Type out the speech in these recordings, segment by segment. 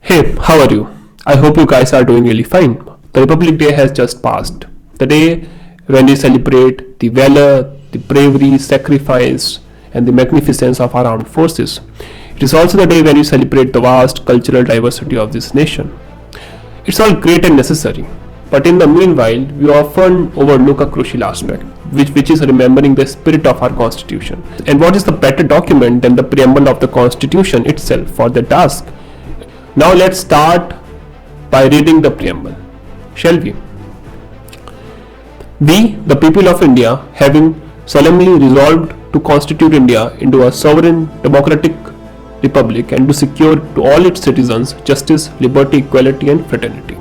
Hey, how are you? I hope you guys are doing really fine. The Republic Day has just passed. The day when we celebrate the valor, the bravery, sacrifice, and the magnificence of our armed forces. It is also the day when we celebrate the vast cultural diversity of this nation. It's all great and necessary, but in the meanwhile, we often overlook a crucial aspect, which is remembering the spirit of our Constitution. And what is the better document than the preamble of the Constitution itself for the task? Now let's start by reading the preamble, shall we? We, the people of India, having solemnly resolved to constitute India into a sovereign democratic republic and to secure to all its citizens justice, liberty, equality and fraternity.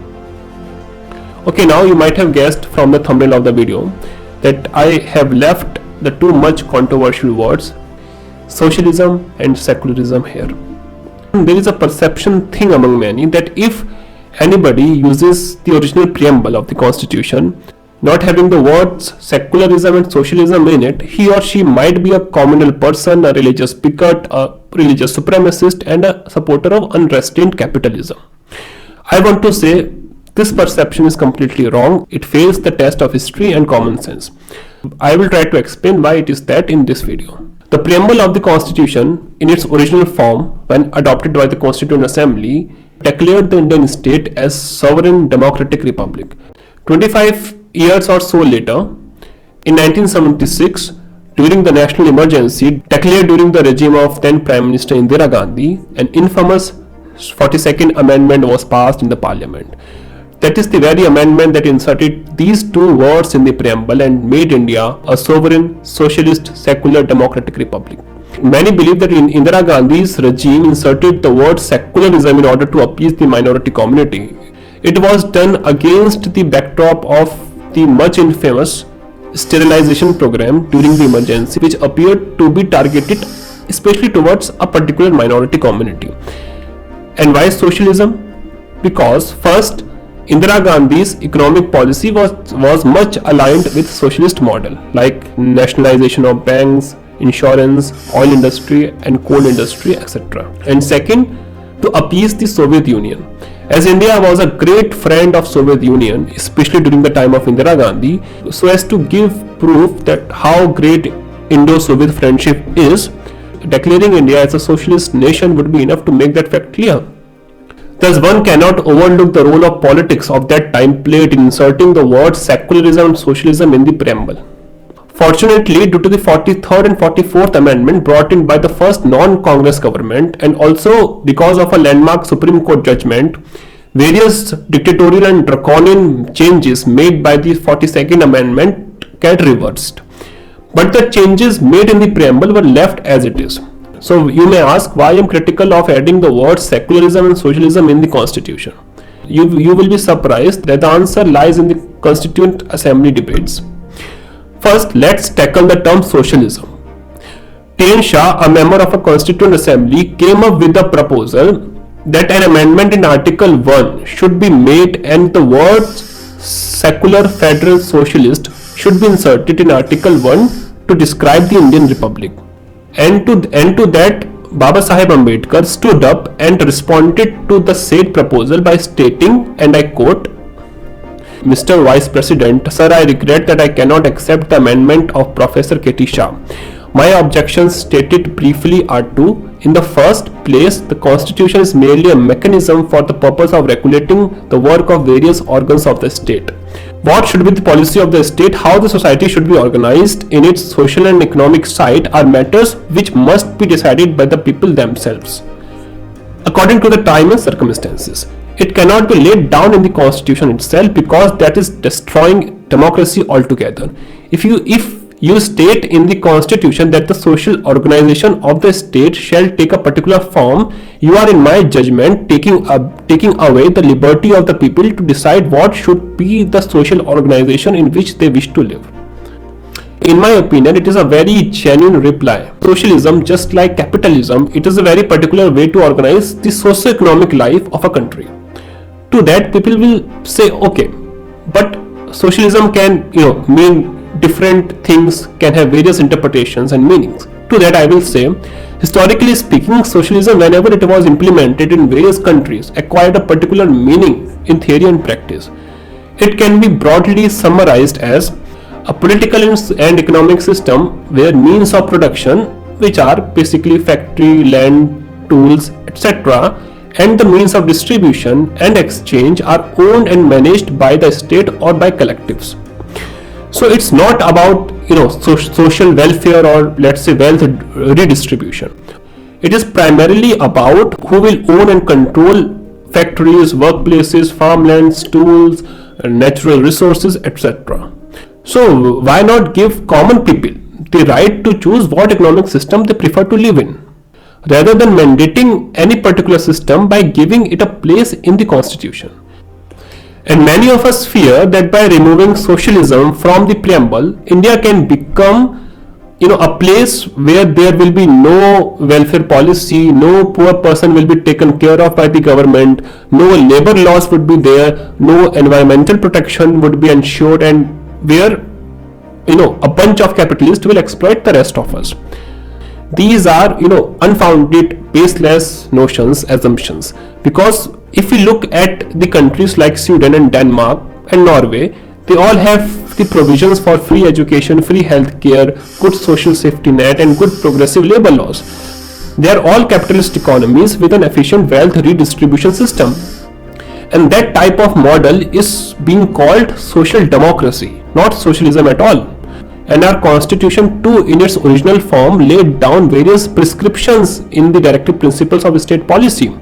Okay, now you might have guessed from the thumbnail of the video that I have left the two much controversial words socialism and secularism here. There is a perception thing among many that if anybody uses the original preamble of the Constitution, not having the words secularism and socialism in it, he or she might be a communal person, a religious bigot, a religious supremacist and a supporter of unrestrained capitalism. I want to say this perception is completely wrong. It fails the test of history and common sense. I will try to explain why it is that in this video. The preamble of the Constitution, in its original form, when adopted by the Constituent Assembly, declared the Indian state as sovereign democratic republic. 25 years or so later, in 1976, during the national emergency declared during the regime of then Prime Minister Indira Gandhi, an infamous 42nd Amendment was passed in the Parliament. That is the very amendment that inserted these two words in the preamble and made India a sovereign, socialist, secular, democratic republic. Many believe that Indira Gandhi's regime inserted the word secularism in order to appease the minority community. It was done against the backdrop of the much infamous sterilization program during the emergency, which appeared to be targeted especially towards a particular minority community. And why socialism? Because first, Indira Gandhi's economic policy was much aligned with socialist model like nationalization of banks, insurance, oil industry and coal industry, etc. And second, to appease the Soviet Union. As India was a great friend of Soviet Union, especially during the time of Indira Gandhi, so as to give proof that how great Indo-Soviet friendship is, declaring India as a socialist nation would be enough to make that fact clear. Thus, one cannot overlook the role of politics of that time played in inserting the words secularism and socialism in the preamble. Fortunately, due to the 43rd and 44th Amendment brought in by the first non-Congress government and also because of a landmark Supreme Court judgment, various dictatorial and draconian changes made by the 42nd Amendment get reversed. But the changes made in the preamble were left as it is. So you may ask why I am critical of adding the words secularism and socialism in the Constitution. You will be surprised that the answer lies in the Constituent Assembly debates. First, let's tackle the term socialism. T.N. Shah, a member of a Constituent Assembly, came up with the proposal that an amendment in Article 1 should be made and the words secular, federal, socialist should be inserted in Article 1 to describe the Indian Republic. And to that, Baba Saheb Ambedkar stood up and responded to the said proposal by stating, and I quote, Mr. Vice President, sir, I regret that I cannot accept the amendment of Professor K.T. Shah. My objections stated briefly are two. In the first place, the Constitution is merely a mechanism for the purpose of regulating the work of various organs of the state. What should be the policy of the state, how the society should be organized in its social and economic side are matters which must be decided by the people themselves, according to the time and circumstances. It cannot be laid down in the Constitution itself because that is destroying democracy altogether. If you state in the Constitution that the social organization of the state shall take a particular form, you are in my judgment taking away the liberty of the people to decide what should be the social organization in which they wish to live. In my opinion, it is a very genuine reply. Socialism, just like capitalism, it is a very particular way to organize the socio-economic life of a country. To that, people will say, okay, but socialism can mean different things, can have various interpretations and meanings. To that I will say Historically speaking, socialism, whenever it was implemented in various countries, acquired a particular meaning in theory and practice. It can be broadly summarized as a political and economic system where means of production, which are basically factory, land, tools, etc., and the means of distribution and exchange are owned and managed by the state or by collectives. So it's not about social welfare or, let's say, wealth redistribution. It is primarily about who will own and control factories, workplaces, farmlands, tools, natural resources, etc. So why not give common people the right to choose what economic system they prefer to live in, rather than mandating any particular system by giving it a place in the constitution? And many of us fear that by removing socialism from the preamble, India can become a place where there will be no welfare policy, no poor person will be taken care of by the government, no labor laws would be there, no environmental protection would be ensured, and where a bunch of capitalists will exploit the rest of us. These are unfounded, baseless notions, assumptions, because if we look at the countries like Sweden and Denmark and Norway, they all have the provisions for free education, free healthcare, good social safety net, and good progressive labor laws. They are all capitalist economies with an efficient wealth redistribution system. And that type of model is being called social democracy, not socialism at all. And our constitution too, in its original form, laid down various prescriptions in the directive principles of state policy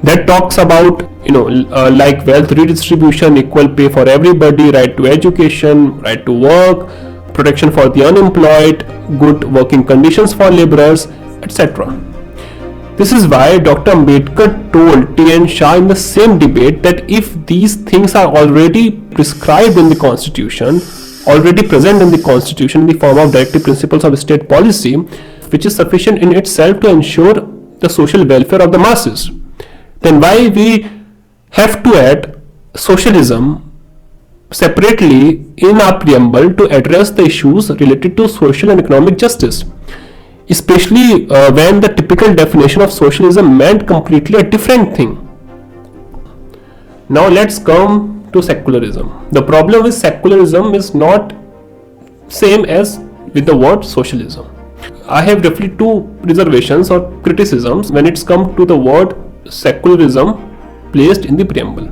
that talks about like wealth redistribution, equal pay for everybody, right to education, right to work, protection for the unemployed, good working conditions for laborers, etc. This is why Dr. Ambedkar told T.N. Shah in the same debate that if these things are already prescribed in the constitution, already present in the constitution in the form of directive principles of state policy, which is sufficient in itself to ensure the social welfare of the masses, then why we have to add socialism separately in our preamble to address the issues related to social and economic justice, especially when the typical definition of socialism meant completely a different thing. Now let's come to secularism. The problem with secularism is not same as with the word socialism. I have roughly two reservations or criticisms when it's come to the word secularism placed in the preamble.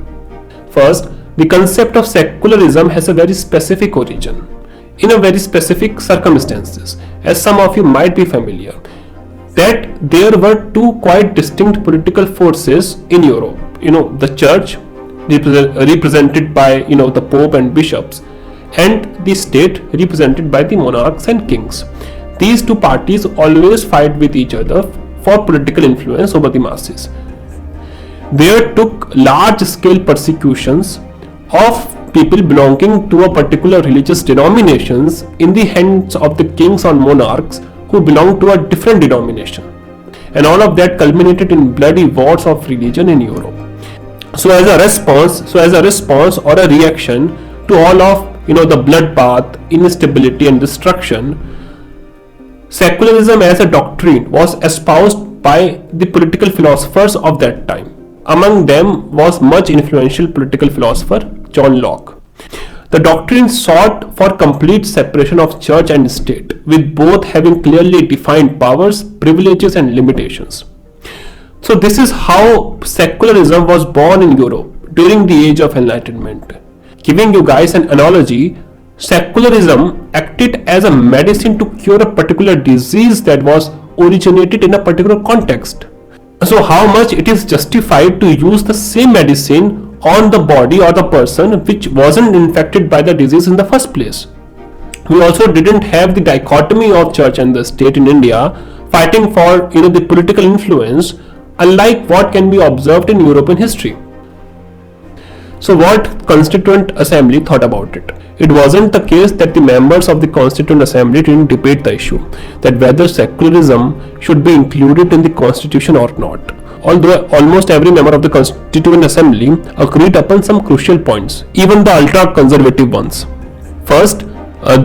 First, the concept of secularism has a very specific origin, in a very specific circumstances, as some of you might be familiar, that there were two quite distinct political forces in Europe. The church, represented by the Pope and bishops, and the state, represented by the monarchs and kings. These two parties always fight with each other for political influence over the masses. There took large-scale persecutions of people belonging to a particular religious denominations in the hands of the kings or monarchs who belonged to a different denomination, and all of that culminated in bloody wars of religion in Europe. So as a response or a reaction to all of the bloodbath, instability and destruction, secularism as a doctrine was espoused by the political philosophers of that time. Among them was much influential political philosopher John Locke. The doctrine sought for complete separation of church and state, with both having clearly defined powers, privileges and limitations. So this is how secularism was born in Europe during the Age of Enlightenment. Giving you guys an analogy, secularism acted as a medicine to cure a particular disease that was originated in a particular context. So how much it is justified to use the same medicine on the body or the person which wasn't infected by the disease in the first place? We also didn't have the dichotomy of church and the state in India fighting for the political influence, unlike what can be observed in European history. So what Constituent Assembly thought about it? It wasn't the case that the members of the Constituent Assembly didn't debate the issue, that whether secularism should be included in the constitution or not. Although almost every member of the Constituent Assembly agreed upon some crucial points, even the ultra-conservative ones. First,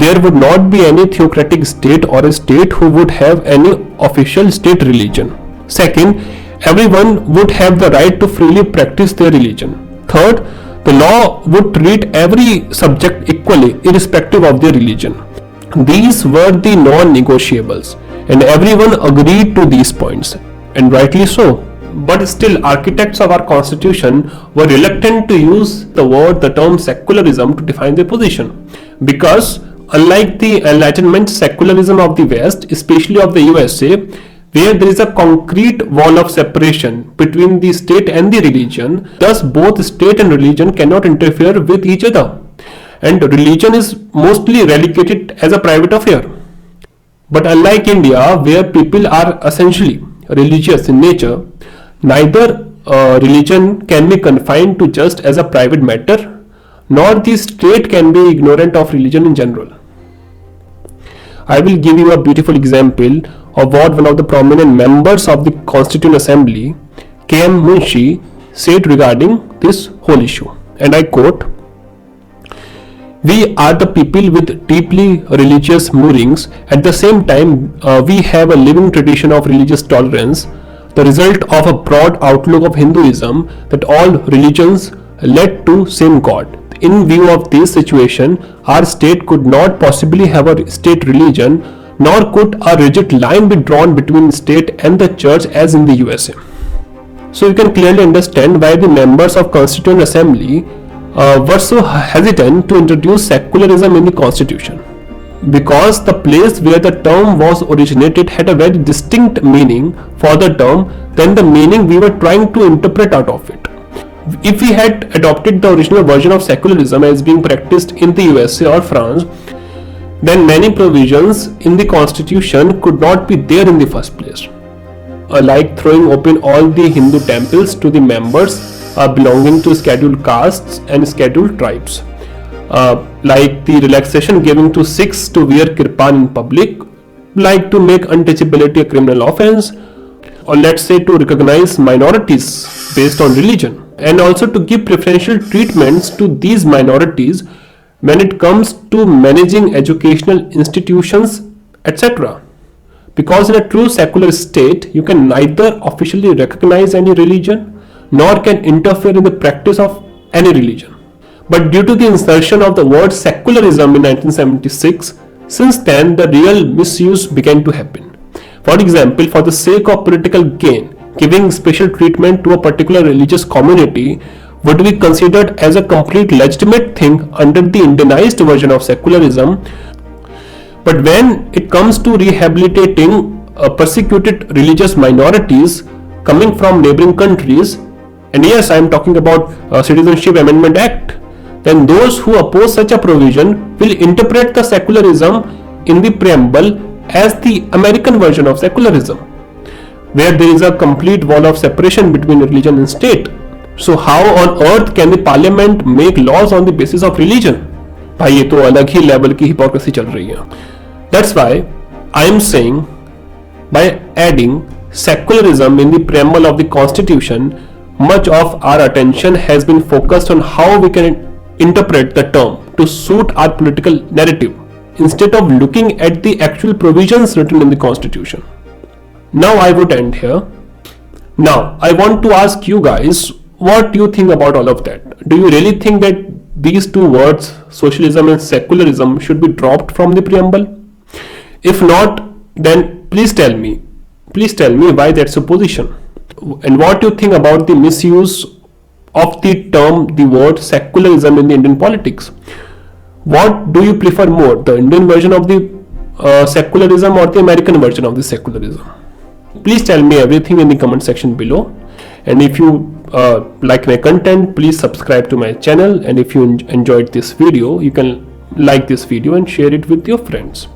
there would not be any theocratic state or a state who would have any official state religion. Second, everyone would have the right to freely practice their religion. Third, the law would treat every subject equally, irrespective of their religion. These were the non-negotiables, and everyone agreed to these points, and rightly so. But still, architects of our constitution were reluctant to use the term secularism to define their position, because unlike the Enlightenment secularism of the West, especially of the USA, where there is a concrete wall of separation between the state and the religion, thus both state and religion cannot interfere with each other, and religion is mostly relegated as a private affair. But unlike India, where people are essentially religious in nature, neither religion can be confined to just as a private matter, nor the state can be ignorant of religion in general. I will give you a beautiful example of what one of the prominent members of the Constituent Assembly, K.M. Munshi, said regarding this whole issue. And I quote, "We are the people with deeply religious moorings. At the same time, we have a living tradition of religious tolerance, the result of a broad outlook of Hinduism that all religions led to same God. In view of this situation, our state could not possibly have a state religion, nor could a rigid line be drawn between state and the church as in the USA." So you can clearly understand why the members of Constituent Assembly were so hesitant to introduce secularism in the constitution, because the place where the term was originated had a very distinct meaning for the term than the meaning we were trying to interpret out of it. If we had adopted the original version of secularism as being practiced in the USA or France, then many provisions in the constitution could not be there in the first place, like throwing open all the Hindu temples to the members belonging to scheduled castes and scheduled tribes, like the relaxation given to Sikhs to wear kirpan in public, like to make untouchability a criminal offense, or let's say to recognize minorities based on religion, and also to give preferential treatments to these minorities when it comes to managing educational institutions, etc. Because in a true secular state, you can neither officially recognize any religion nor can interfere in the practice of any religion. But due to the insertion of the word secularism in 1976, since then the real misuse began to happen. For example, for the sake of political gain, giving special treatment to a particular religious community would be considered as a complete legitimate thing under the Indianized version of secularism. But when it comes to rehabilitating persecuted religious minorities coming from neighboring countries, and yes, I am talking about Citizenship Amendment Act, then those who oppose such a provision will interpret the secularism in the preamble as the American version of secularism, where there is a complete wall of separation between religion and state. So how on earth can the parliament make laws on the basis of religion? भाई ये तो अलग ही level की hypocrisy चल रही है. That's why I am saying, by adding secularism in the preamble of the constitution, much of our attention has been focused on how we can interpret the term to suit our political narrative, instead of looking at the actual provisions written in the constitution. Now I would end here. Now I want to ask you guys, what do you think about all of that? Do you really think that these two words, socialism and secularism, should be dropped from the preamble? If not, then please tell me why that's your position. And what do you think about the misuse of the term, the word secularism in the Indian politics? What do you prefer more, the Indian version of the secularism or the American version of the secularism? Please tell me everything in the comment section below. And if you like my content, please subscribe to my channel. And if you enjoyed this video, you can like this video and share it with your friends.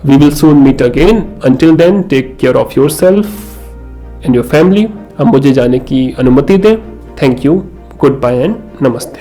We will soon meet again. Until then, take care of yourself and your family. अब मुझे जाने की अनुमति दें. Thank you. Goodbye and Namaste.